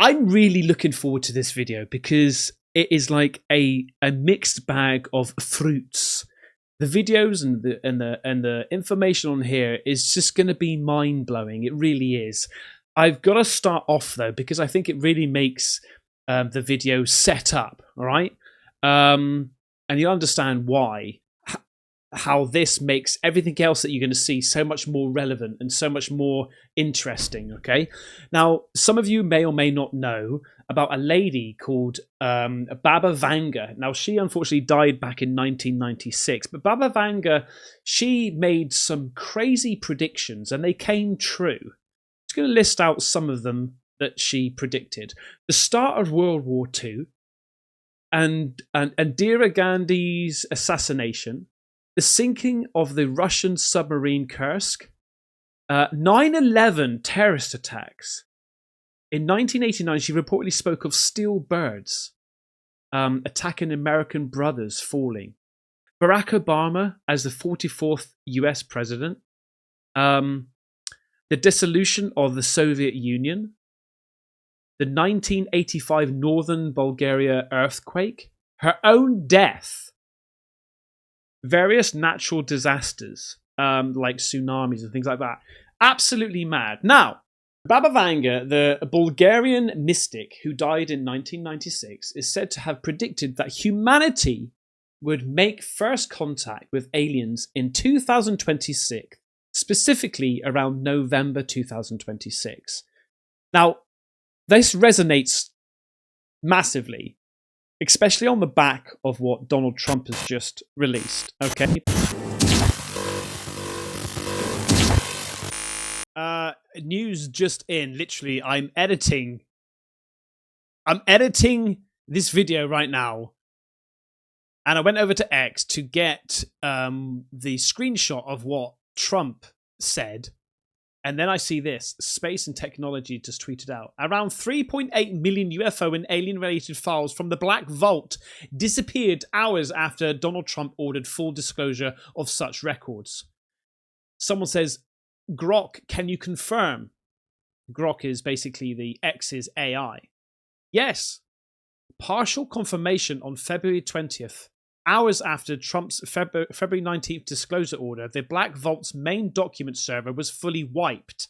I'm really looking forward to this video because it is like a mixed bag of fruits. The videos and the information on here is just going to be mind blowing. It really is. I've got to start off though because I think it really makes the video set up. All right, and you'll understand why. How this makes everything else that you're going to see so much more relevant and so much more interesting. Okay, now some of you may or may not know about a lady called Baba Vanga. Now she unfortunately died back in 1996, but Baba Vanga, she made some crazy predictions and they came true. I'm just going to list out some of them that she predicted: the start of World War II, and Indira Gandhi's assassination, the sinking of the Russian submarine Kursk, 9/11 terrorist attacks. In 1989, she reportedly spoke of steel birds attacking American brothers falling. Barack Obama as the 44th US president. The dissolution of the Soviet Union. The 1985 Northern Bulgaria earthquake. Her own death. Various natural disasters, like tsunamis and things like that. Absolutely mad. Now, Baba Vanga, the Bulgarian mystic who died in 1996, is said to have predicted that humanity would make first contact with aliens in 2026, specifically around November 2026. Now, this resonates massively, especially on the back of what Donald Trump has just released. Okay. News just in. Literally, I'm editing this video right now. And I went over to X to get the screenshot of what Trump said. And then I see this. Space and Technology just tweeted out. Around 3.8 million UFO and alien-related files from the Black Vault disappeared hours after Donald Trump ordered full disclosure of such records. Someone says, Grok, can you confirm? Grok is basically the X's AI. Yes. Partial confirmation on February 20th. Hours after Trump's February 19th disclosure order, the Black Vault's main document server was fully wiped.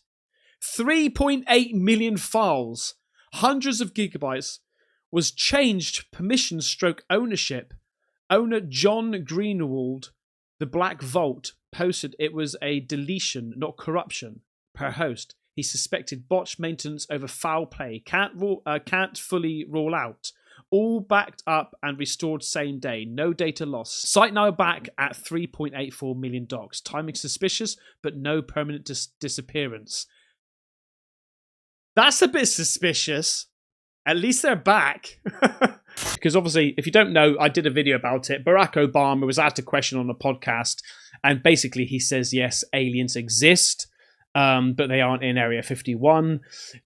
3.8 million files, hundreds of gigabytes, was changed permission stroke ownership. Owner John Greenwald, the Black Vault, posted it was a deletion, not corruption, per host. He suspected botched maintenance over foul play. Can't fully rule out. All backed up and restored same day. No data loss. Site now back at 3.84 million docs. Timing suspicious, but no permanent disappearance. That's a bit suspicious. At least they're back. Because obviously, if you don't know, I did a video about it. Barack Obama was asked a question on a podcast. And basically he says, yes, aliens exist. But they aren't in Area 51.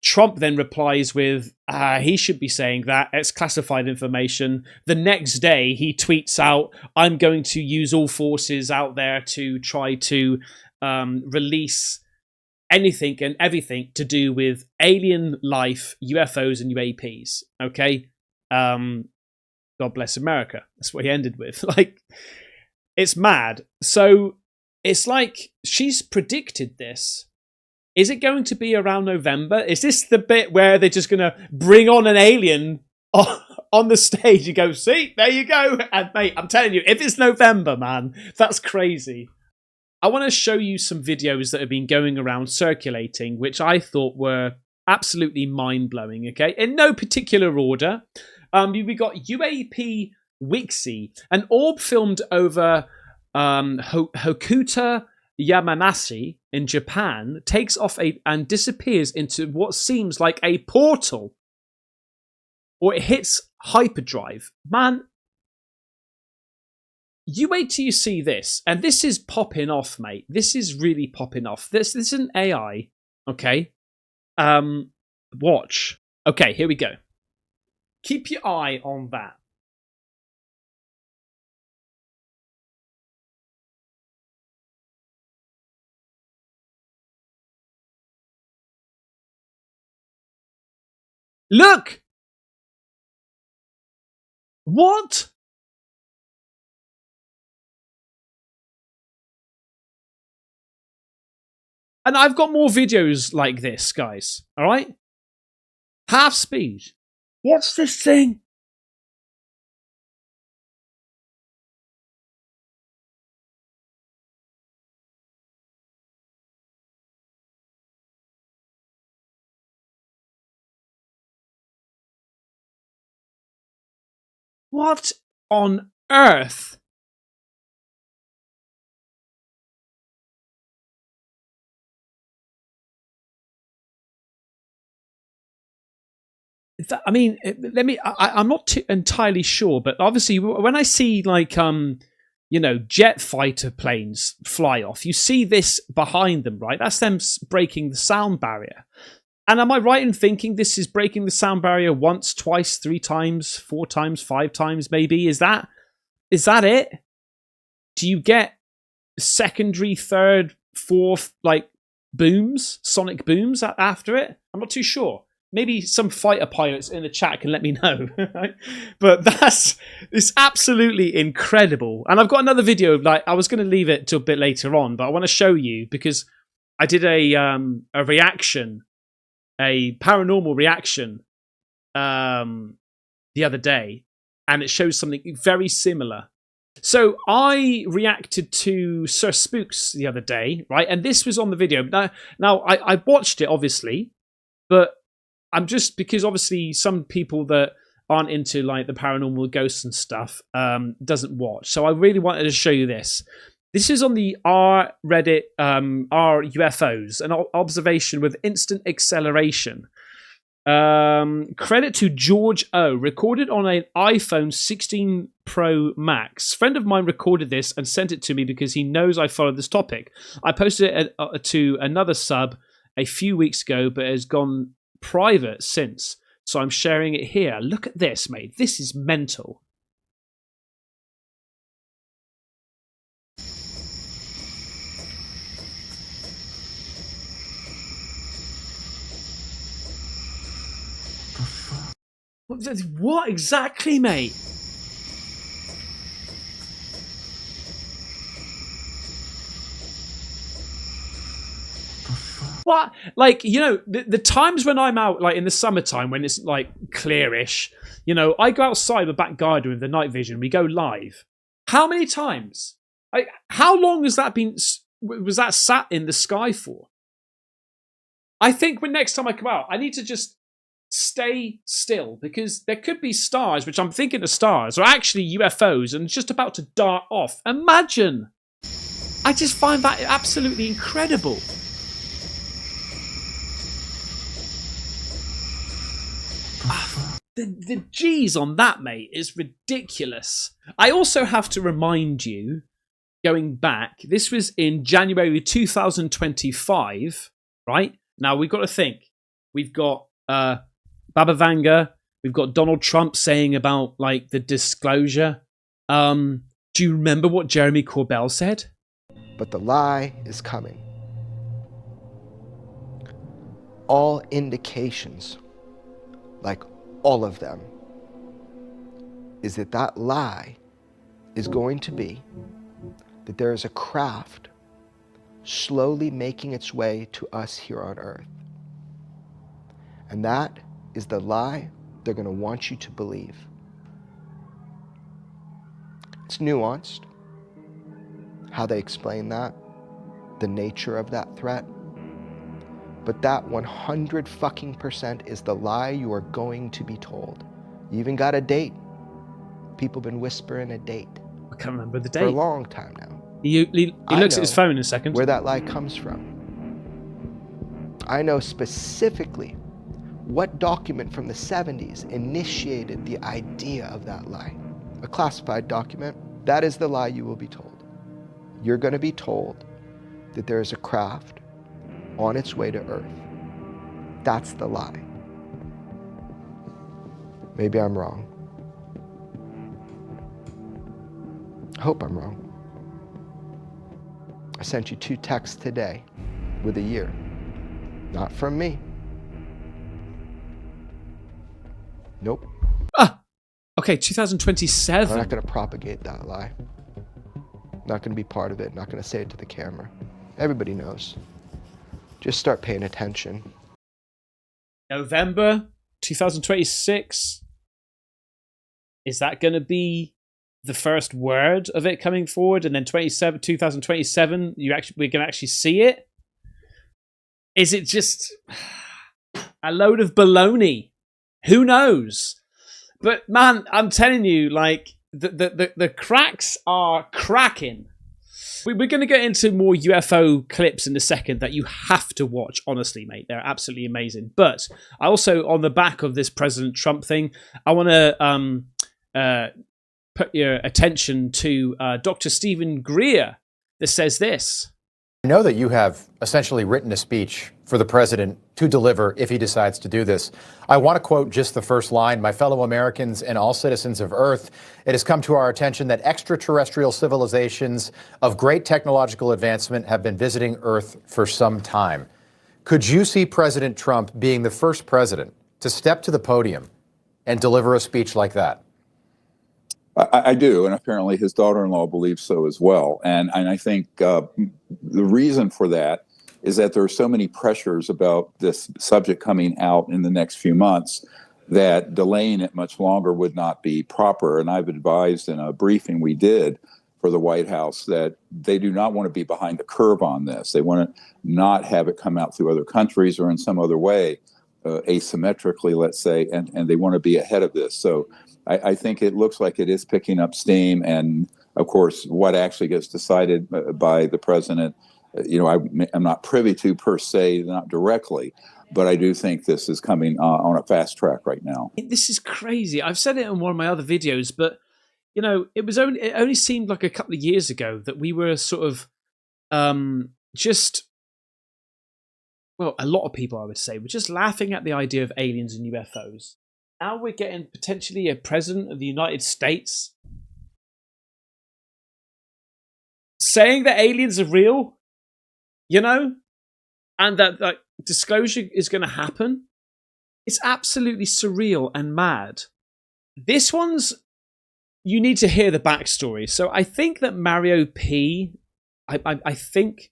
Trump then replies with, he should be saying that. It's classified information. The next day, he tweets out, I'm going to use all forces out there to try to release anything and everything to do with alien life, UFOs and UAPs. Okay? God bless America. That's what he ended with. Like, it's mad. So, it's like she's predicted this. Is it going to be around November? Is this the bit where they're just going to bring on an alien on the stage and go, see, there you go. And mate, I'm telling you, if it's November, man, that's crazy. I want to show you some videos that have been going around circulating, which I thought were absolutely mind-blowing, okay? In no particular order. We got UAP Wixie, an orb filmed over Hokuta Yamanashi in Japan, takes off and disappears into what seems like a portal, or it hits hyperdrive. Man, you wait till you see this, and this is popping off, mate. This is really popping off. This isn't AI, okay? Watch. Okay, here we go. Keep your eye on that. Look! What? And I've got more videos like this, guys. All right? Half speed. What's this thing? What on earth? I mean, I'm not entirely sure, but obviously when I see like, jet fighter planes fly off, you see this behind them, right? That's them breaking the sound barrier. And am I right in thinking this is breaking the sound barrier once, twice, 3 times, 4 times, 5 times, maybe? Is that it? Do you get secondary, third, fourth, like booms, sonic booms after it? I'm not too sure. Maybe some fighter pilots in the chat can let me know. But it's absolutely incredible. And I've got another video. Like, I was going to leave it till a bit later on, but I want to show you because I did a reaction, a paranormal reaction, the other day, and it shows something very similar. So I reacted to Sir Spooks the other day, right? And this was on the video. Now I watched it, obviously, but I'm just, because obviously some people that aren't into like the paranormal ghosts and stuff doesn't watch. So I really wanted to show you this. This is on the R Reddit, R UFOs, an observation with instant acceleration. Credit to George O. Recorded on an iPhone 16 Pro Max. Friend of mine recorded this and sent it to me because he knows I follow this topic. I posted it to another sub a few weeks ago, but it has gone private since. So I'm sharing it here. Look at this, mate. This is mental. What exactly, mate? What? Like, the times when I'm out, like in the summertime when it's like clearish, I go outside the back garden with the night vision. We go live. How many times? Like, how long has that been? Was that sat in the sky for? I think when next time I come out, I need to just stay still because there could be stars, which I'm thinking of stars, or actually UFOs, and just about to dart off. Imagine! I just find that absolutely incredible. The G's on that, mate, is ridiculous. I also have to remind you, going back, this was in January 2025, right? Now, we've got to think. We've got Baba Vanga. We've got Donald Trump saying about, like, the disclosure. Do you remember what Jeremy Corbell said? But the lie is coming. All indications, like all of them, is that that lie is going to be that there is a craft slowly making its way to us here on Earth. And that is the lie they're going to want you to believe. It's nuanced, how they explain that, the nature of that threat. But that 100% is the lie you are going to be told. You even got a date. People have been whispering a date. I can't remember the date. For a long time now. He looks at his phone in a second. Where that lie comes from. I know specifically what document from the 70s initiated the idea of that lie. A classified document. That is the lie you will be told. You're going to be told that there is a craft on its way to Earth. That's the lie. Maybe I'm wrong. I hope I'm wrong. I sent you 2 texts today with a year. Not from me. Nope. Ah, okay, 2027. I'm not going to propagate that lie. Not going to be part of it. Not going to say it to the camera. Everybody knows. Just start paying attention. November 2026. Is that going to be the first word of it coming forward, and then 2027 we're going to actually see it? Is it just a load of baloney? Who knows? But man, I'm telling you, like the cracks are cracking. We're going to get into more UFO clips in a second that you have to watch. Honestly, mate, they're absolutely amazing. But I also, on the back of this President Trump thing, I want to put your attention to Dr. Stephen Greer that says this. I know that you have essentially written a speech for the president to deliver if he decides to do this. I want to quote just the first line. My fellow Americans and all citizens of Earth, it has come to our attention that extraterrestrial civilizations of great technological advancement have been visiting Earth for some time. Could you see President Trump being the first president to step to the podium and deliver a speech like that? I do, and apparently his daughter-in-law believes so as well. And I think the reason for that is that there are so many pressures about this subject coming out in the next few months that delaying it much longer would not be proper. And I've advised in a briefing we did for the White House that they do not want to be behind the curve on this. They want to not have it come out through other countries or in some other way, asymmetrically, let's say, and they want to be ahead of this. So I think it looks like it is picking up steam. And of course, what actually gets decided by the president, I'm not privy to per se, not directly, but I do think this is coming on a fast track right now. This is crazy. I've said it in one of my other videos, but it only seemed like a couple of years ago that we were sort of a lot of people, I would say, were just laughing at the idea of aliens and UFOs. Now we're getting potentially a president of the United States saying that aliens are real, and that disclosure is going to happen. It's absolutely surreal and mad. This one's, you need to hear the backstory. So I think that Mario P, I think,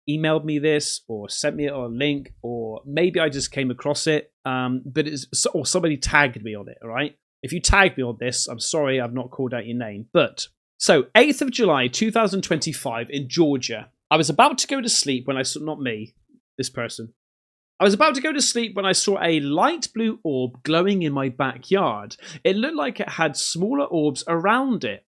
emailed me this or sent me a link, or maybe I just came across it, or somebody tagged me on it. All right, if you tagged me on this, I'm sorry I've not called out your name. But so 8th of July 2025 in Georgia, I was about to go to sleep when I saw, not me, this person, I was about to go to sleep when I saw a light blue orb glowing in my backyard. It looked like it had smaller orbs around it.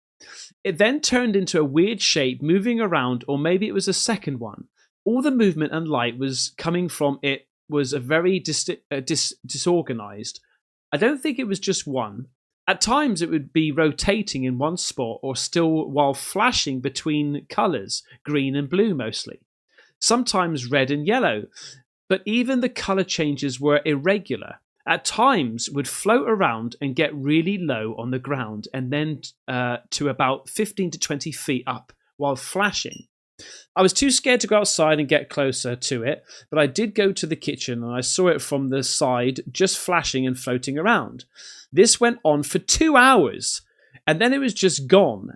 It then turned into a weird shape moving around, or maybe it was a second one. All the movement and light was coming from it was a very disorganized. I don't think it was just one. At times it would be rotating in one spot or still while flashing between colors, green and blue mostly. Sometimes red and yellow, but even the color changes were irregular. At times would float around and get really low on the ground and then to about 15 to 20 feet up while flashing. I was too scared to go outside and get closer to it, but I did go to the kitchen and I saw it from the side just flashing and floating around. This went on for 2 hours and then it was just gone.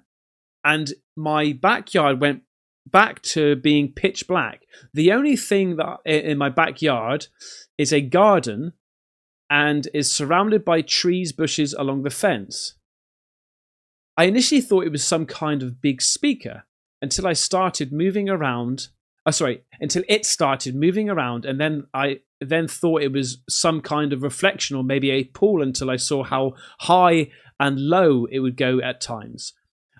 And my backyard went back to being pitch black. The only thing that in my backyard is a garden and is surrounded by trees, bushes along the fence. I initially thought it was some kind of big speaker until it started moving around, and then I thought it was some kind of reflection or maybe a pool until I saw how high and low it would go at times.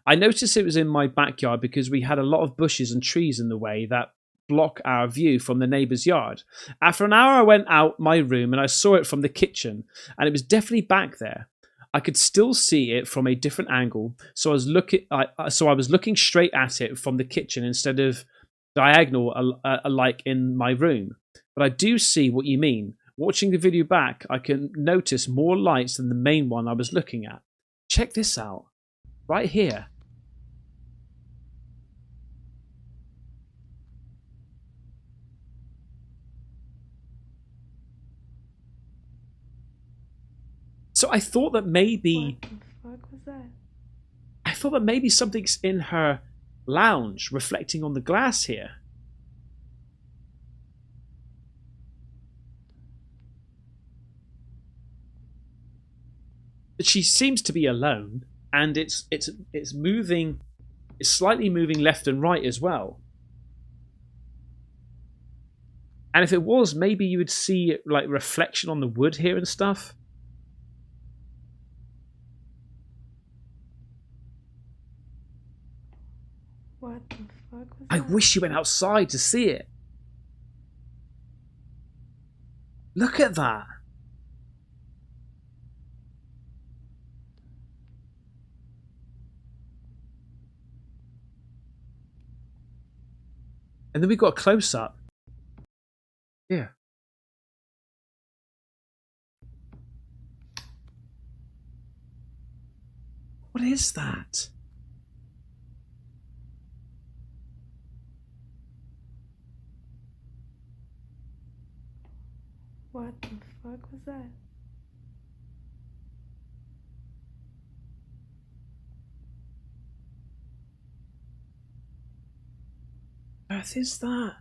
I noticed it was in my backyard because we had a lot of bushes and trees in the way that block our view from the neighbour's yard. After an hour I went out my room and I saw it from the kitchen, and it was definitely back there. I could still see it from a different angle, so I was looking straight at it from the kitchen instead of diagonal, like in my room. But I do see what you mean. Watching the video back, I can notice more lights than the main one I was looking at. Check this out, right here. So I thought that maybe... What the fuck was that? I thought that maybe something's in her lounge reflecting on the glass here. But she seems to be alone, and it's moving, it's slightly moving left and right as well. And if it was, maybe you would see like reflection on the wood here and stuff. What the fuck was I that? wish you went outside to see it. Look at that. And then we got a close-up. Yeah. What is that? What the fuck was that? What on earth is that?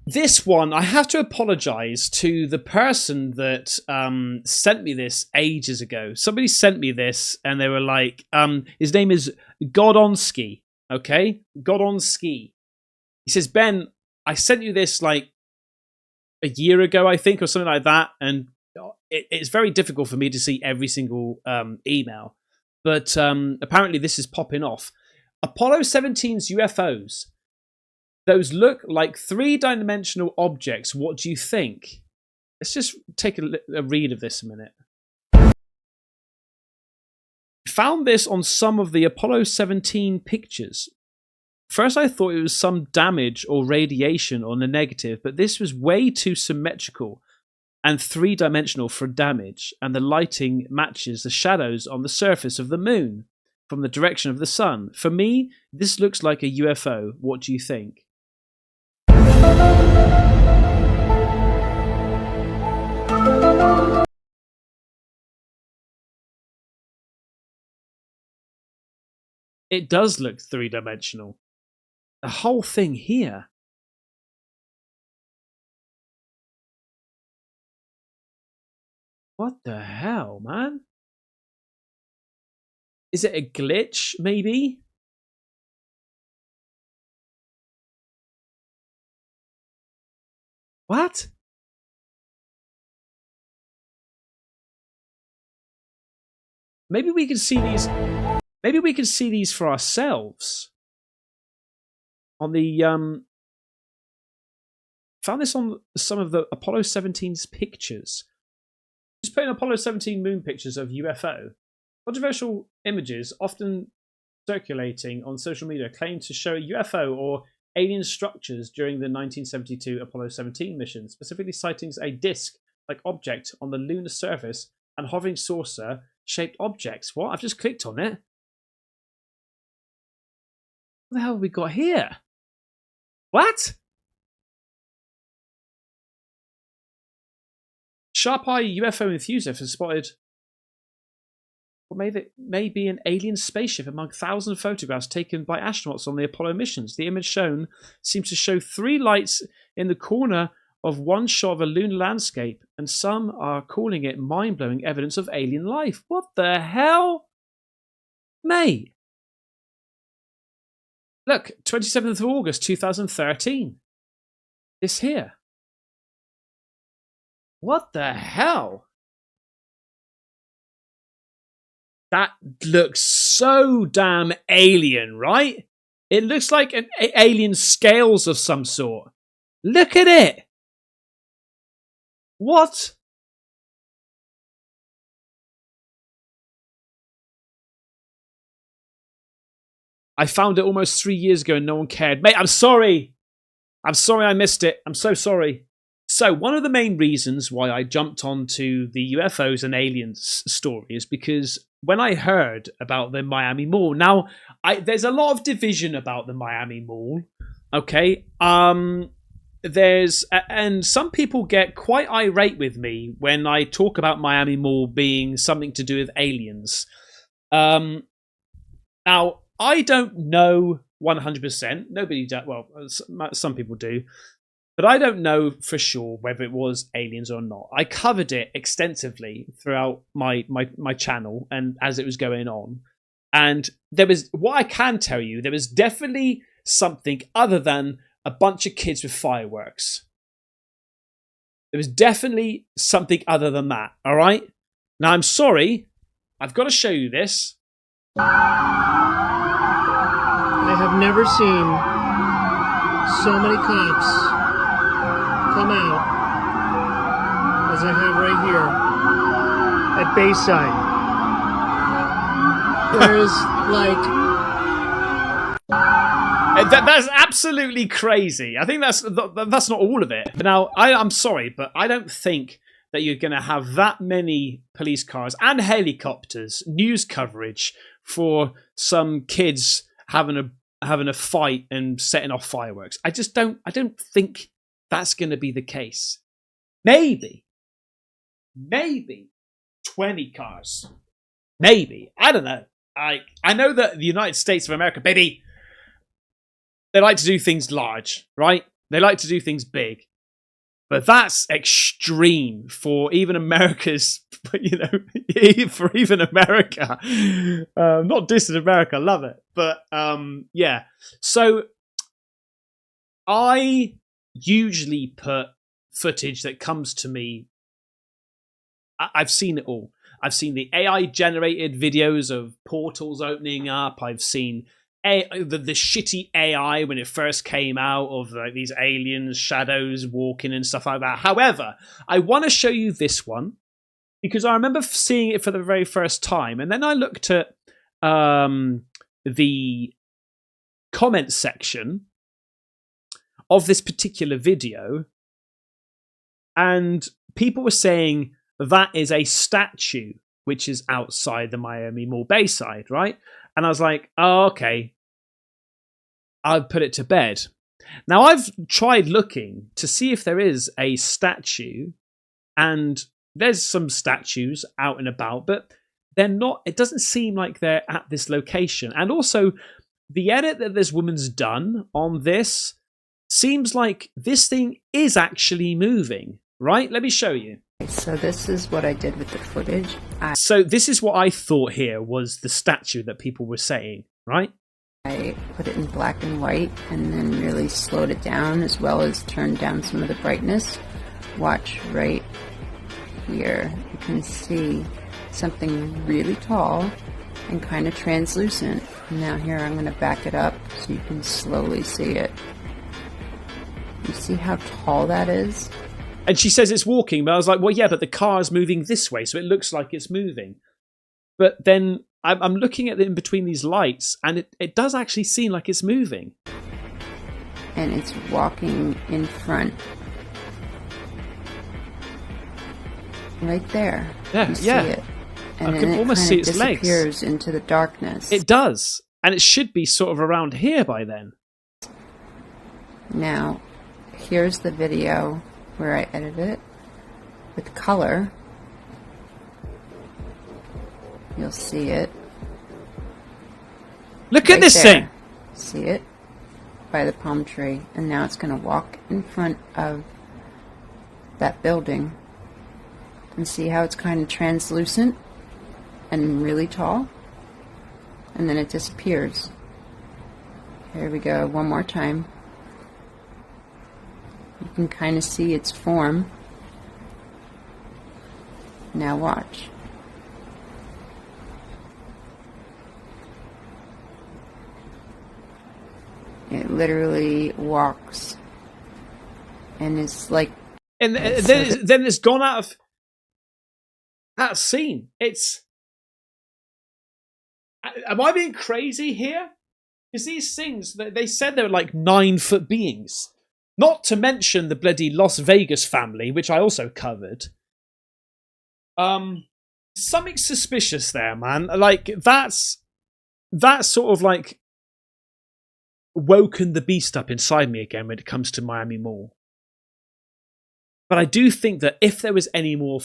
This one, I have to apologize to the person that sent me this ages ago. Somebody sent me this and they were like, his name is Godonski, okay? Godonski. He says, Ben, I sent you this like a year ago, I think, or something like that, and it's very difficult for me to see every single email. But apparently this is popping off. Apollo 17's UFOs. Those look like three-dimensional objects. What do you think? Let's just take a read of this a minute. Found this on some of the Apollo 17 pictures. First I thought it was some damage or radiation on the negative, but this was way too symmetrical and three-dimensional for damage, and the lighting matches the shadows on the surface of the moon from the direction of the sun. For me, this looks like a UFO. What do you think? It does look three-dimensional. The whole thing here. What the hell, man? Is it a glitch, maybe? What? Maybe we can see these. Maybe we can see these for ourselves. On the found this on some of the Apollo 17's pictures. Just putting Apollo 17 moon pictures of UFO. Controversial images often circulating on social media claim to show UFO or alien structures during the 1972 Apollo 17 mission, specifically sightings a disc-like object on the lunar surface and hovering saucer-shaped objects. What? I've just clicked on it. What the hell have we got here? What? Sharp-eye UFO enthusiast has spotted what may be an alien spaceship among thousands of photographs taken by astronauts on the Apollo missions. The image shown seems to show three lights in the corner of one shot of a lunar landscape, and some are calling it mind-blowing evidence of alien life. What the hell? Mate. Look, 27th of August, 2013. This here. What the hell? That looks so damn alien, right? It looks like an alien scales of some sort. Look at it. What? I found it almost 3 years ago and no one cared. Mate, I'm sorry. I'm sorry I missed it. I'm so sorry. So one of the main reasons why I jumped onto the UFOs and aliens story is because when I heard about the Miami Mall, now there's a lot of division about the Miami Mall. Okay. And some people get quite irate with me when I talk about Miami Mall being something to do with aliens. Now, I don't know 100%. Nobody does. Well, some people do. But I don't know for sure whether it was aliens or not. I covered it extensively throughout my channel and as it was going on. And there was, what I can tell you, there was definitely something other than a bunch of kids with fireworks. There was definitely something other than that, all right? Now, I'm sorry. I've got to show you this. I have never seen so many cops come out as I have right here at Bayside. There's like... That's absolutely crazy. I think that's not all of it. Now, I'm sorry, but I don't think that you're going to have that many police cars and helicopters, news coverage for some kids having a fight and setting off fireworks. I don't think that's going to be the case. Maybe 20 cars. Maybe. I don't know. I know that the United States of America, baby, they like to do things large, right? They like to do things big. But that's extreme for even America's, for even America. Not dissing America, love it. But yeah. So I usually put footage that comes to me. I've seen it all. I've seen the AI generated videos of portals opening up. I've seen the shitty AI when it first came out of like these aliens, shadows walking and stuff like that. However, I want to show you this one because I remember seeing it for the very first time, and then I looked at the comment section of this particular video, and people were saying that is a statue which is outside the Miami Mall Bayside, right? And I was like, oh, okay, I'll put it to bed. Now, I've tried looking to see if there is a statue, and there's some statues out and about, but they're not, it doesn't seem like they're at this location. And also, the edit that this woman's done on this seems like this thing is actually moving, right? Let me show you. So this is what I did with the footage. So this is what I thought here was the statue that people were saying, right? I put it in black and white and then really slowed it down as well as turned down some of the brightness. Watch right here. You can see something really tall and kind of translucent. Now here I'm going to back it up so you can slowly see it. You see how tall that is? And she says it's walking, but I was like, well, yeah, but the car's moving this way, so it looks like it's moving. But then I'm looking at it in between these lights, and it does actually seem like it's moving. And it's walking in front. Right there. Yeah, you see yeah. it. And I then can it almost kind see of its legs. disappears into the darkness. It does. And it should be sort of around here by then. Now, here's the video where I edited it with color. You'll see it. Look at right this there. thing. See it? By the palm tree. And now it's going to walk in front of that building. And see how it's kind of translucent and really tall? And then it disappears. Here we go, one more time. You can kind of see its form. Now watch. It literally walks. And it's like... And then it's gone out of that scene. It's... Am I being crazy here? Because these things, they said they were like 9-foot beings. Not to mention the bloody Las Vegas family, which I also covered. Something suspicious there, man. Like, that's sort of like woken the beast up inside me again when it comes to Miami Mall. But I do think that if there was any more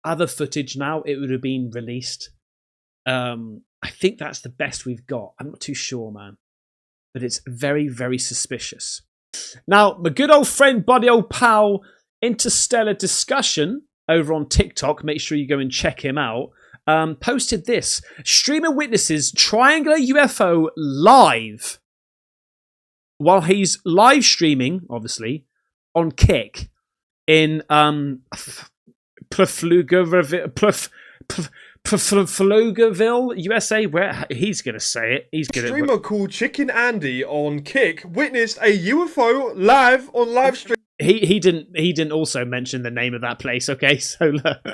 other footage now, it would have been released. I think that's the best we've got. I'm not too sure, man. But it's very, very suspicious. Now, my good old friend, buddy, old pal, Interstellar Discussion over on TikTok, make sure you go and check him out, posted this. Streamer witnesses triangular UFO live while he's live streaming, obviously, on Kick in Pflugerville, USA, where he's going to say it. He's going to. Streamer called Chicken Andy on Kick witnessed a UFO live on live stream. He didn't also mention the name of that place, okay? So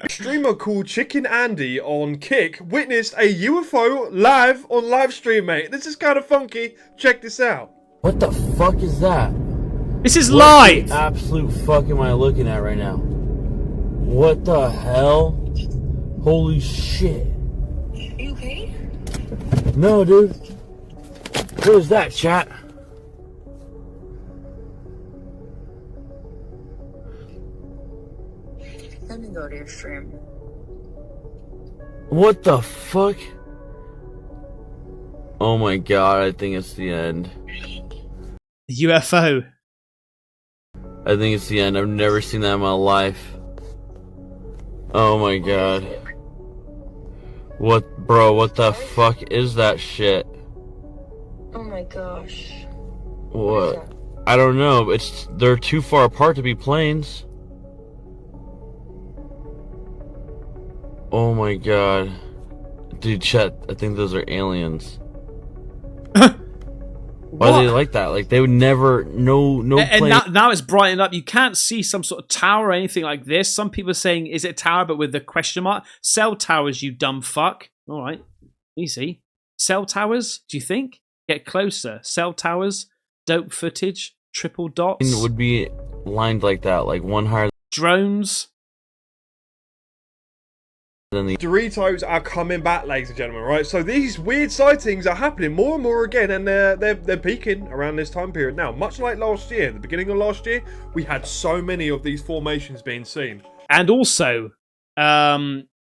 Streamer called Chicken Andy on Kick witnessed a UFO live on live stream, mate. This is kind of funky. Check this out. What the fuck is that? This is What live. the absolute fuck am I looking at right now? What the hell? Holy shit. Are you okay? No, dude. What is that, chat? Let me go to your stream. What the fuck? Oh my god, I think it's the end. UFO. I think it's the end. I've never seen that in my life. Oh my god. What, bro, what the fuck is that shit? Oh my gosh. What? I don't know. They're too far apart to be planes. Oh my god. Dude, chat, I think those are aliens. Why are they like that? Like, they would never, no And plane. now it's brightened up. You can't see some sort of tower or anything like this. Some people are saying, is it a tower, but with the question mark? Cell towers, you dumb fuck. All right, easy. Cell towers, do you think? Get closer. Cell towers, dope footage, triple dots. Would be lined like that, like one higher Drones. than the. Doritos are coming back, ladies and gentlemen, right? So these weird sightings are happening more and more again, and they're peaking around this time period now. Much like last year, the beginning of last year, we had so many of these formations being seen. And also,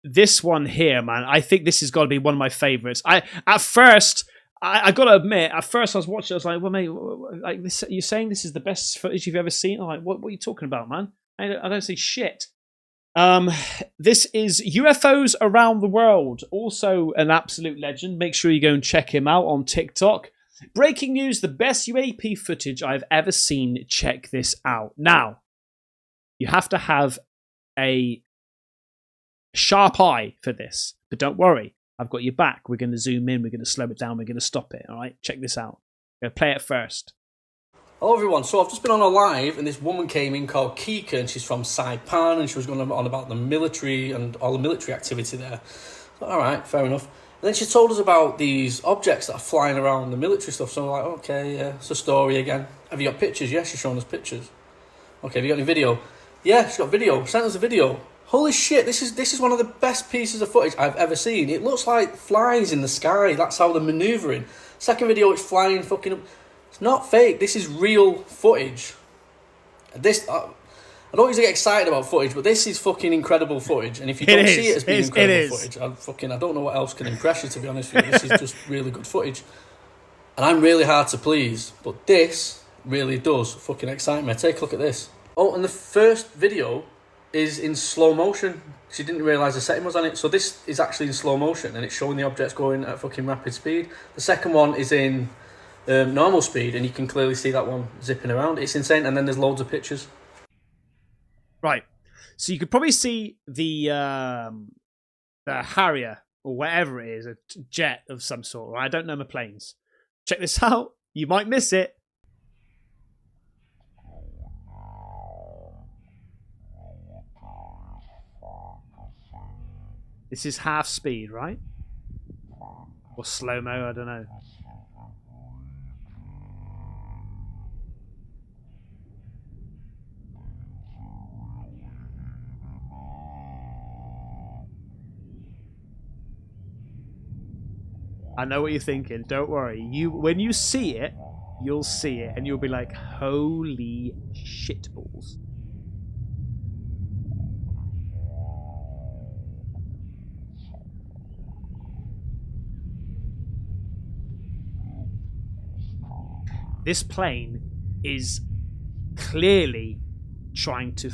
this one here, man, I think this has got to be one of my favorites. I got to admit, at first I was watching, I was like, well, mate, like this, you're saying this is the best footage you've ever seen? I'm like, what are you talking about, man? I don't see shit. This is UFOs Around the World, also an absolute legend. Make sure you go and check him out on TikTok. Breaking news, the best UAP footage I've ever seen. Check this out. Now, you have to have a sharp eye for this, but don't worry, I've got your back. We're going to zoom in, we're going to slow it down, we're going to stop it, all right? Check this out. I'm going to play it first. Hello everyone, so I've just been on a live and this woman came in called Kika and she's from Saipan and she was going on about the military and all the military activity there. So, alright, fair enough. And then she told us about these objects that are flying around the military stuff, so I'm like, okay, yeah, it's a story again. Have you got pictures? Yeah, she's showing us pictures. Okay, have you got any video? Yeah, she's got video, sent us a video. Holy shit, this is one of the best pieces of footage I've ever seen. It looks like flies in the sky, that's how they're manoeuvring. Second video, it's flying fucking up. It's not fake. This is real footage. This I don't usually get excited about footage, but this is fucking incredible footage. And if you don't see it as being incredible footage, I don't know what else can impress you. To be honest with you, this is just really good footage. And I'm really hard to please, but this really does fucking excite me. Take a look at this. Oh, and the first video is in slow motion. She didn't realise the setting was on it, so this is actually in slow motion, and it's showing the objects going at fucking rapid speed. The second one is in normal speed, and you can clearly see that one zipping around. It's insane, and then there's loads of pictures. Right, so you could probably see the Harrier or whatever it is, a jet of some sort. Right? I don't know my planes. Check this out. You might miss it. This is half speed, right? Or slow-mo, I don't know. I know what you're thinking. Don't worry. When you see it, you'll see it and you'll be like, holy shitballs. This plane is clearly trying to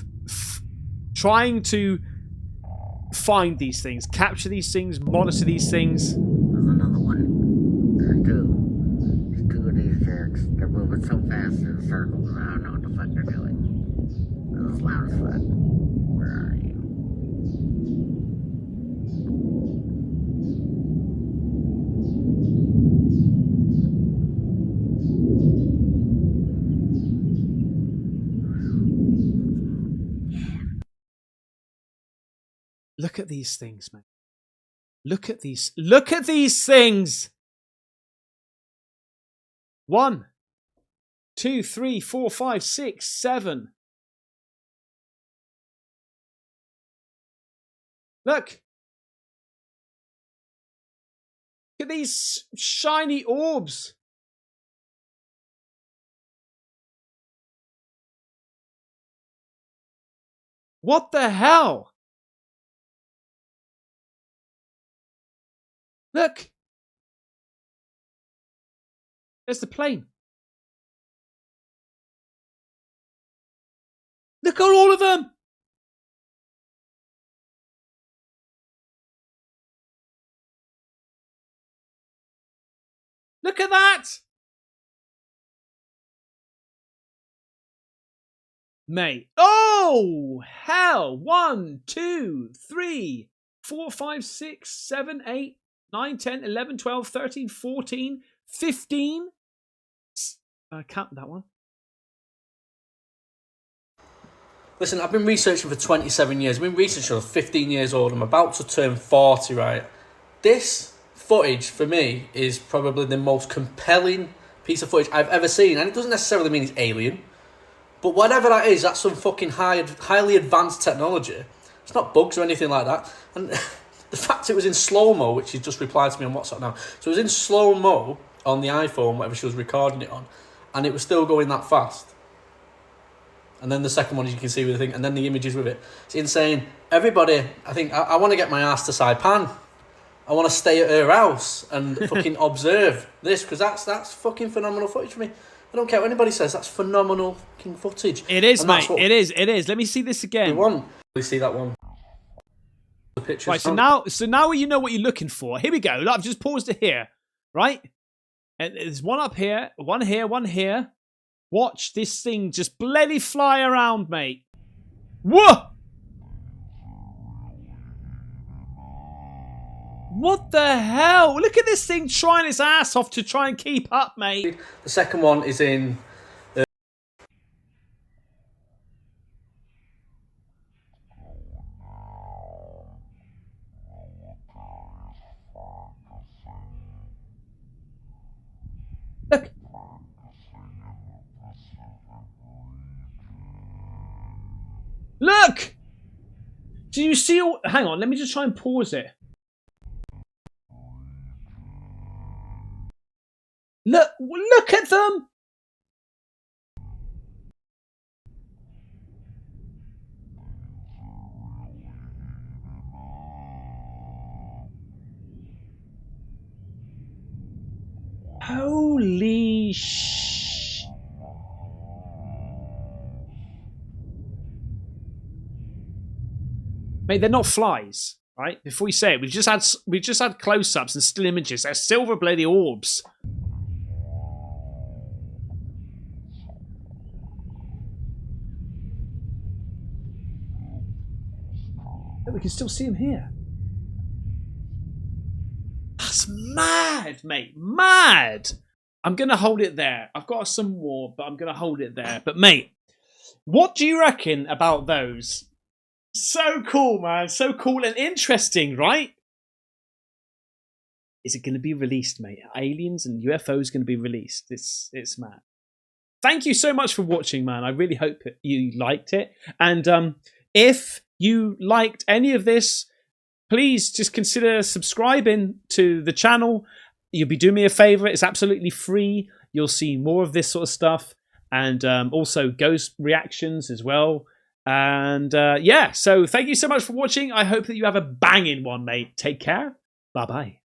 find these things, capture these things, monitor these things. There's another one. There are two. There's two of these jerks. They're moving so fast in circles. I don't know what the fuck they're doing. This is loud as fuck. Where are you? Look at these things, man. Look at these things. 1, 2, 3, 4, 5, 6, 7. Look. Look at these shiny orbs. What the hell? Look. There's the plane. Look at all of them. Look at that. Mate. Oh, hell. 1, 2, 3, 4, 5, 6, 7, 8, 9, 10, 11, 12, 13, 14, 15. Count that one. Listen, I've been researching for 27 years. I've been researching for 15 years old. I'm about to turn 40, right? This footage, for me, is probably the most compelling piece of footage I've ever seen. And it doesn't necessarily mean it's alien. But whatever that is, that's some fucking highly advanced technology. It's not bugs or anything like that. And the fact it was in slow-mo, which she just replied to me on WhatsApp now. So it was in slow-mo on the iPhone, whatever she was recording it on. And it was still going that fast. And then the second one, as you can see with the thing, and then the images with it. It's insane. Everybody, I think, I want to get my ass to Saipan. I want to stay at her house and fucking observe this, because that's fucking phenomenal footage for me. I don't care what anybody says, that's phenomenal fucking footage. It is, mate. It is. Let me see this again. We want. We see that one. The pictures. Right, so now you know what you're looking for. Here we go. Look, I've just paused it here, right? And there's one up here, one here, one here. Watch this thing just bloody fly around, mate. Whoa! What the hell? Look at this thing trying its ass off to try and keep up, mate. The second one is in... Look. Look! Do you see all... Hang on, let me just try and pause it. Look at them! Holy sh... Mate, they're not flies, right? Before we say it, we've just had close-ups and still images. They're silver bloody orbs. We can still see them here. That's mad, mate. Mad. I'm going to hold it there. I've got some more, but I'm going to hold it there. But, mate, what do you reckon about those? So cool, man. So cool and interesting, right? Is it going to be released, mate? Aliens and UFOs going to be released. It's mad. Thank you so much for watching, man. I really hope you liked it. And if you liked any of this, please just consider subscribing to the channel. You'll be doing me a favor. It's absolutely free. you'll see more of this sort of stuff, and also ghost reactions as well. And yeah, so thank you so much for watching. I hope that you have a banging one, mate. Take care. Bye-bye.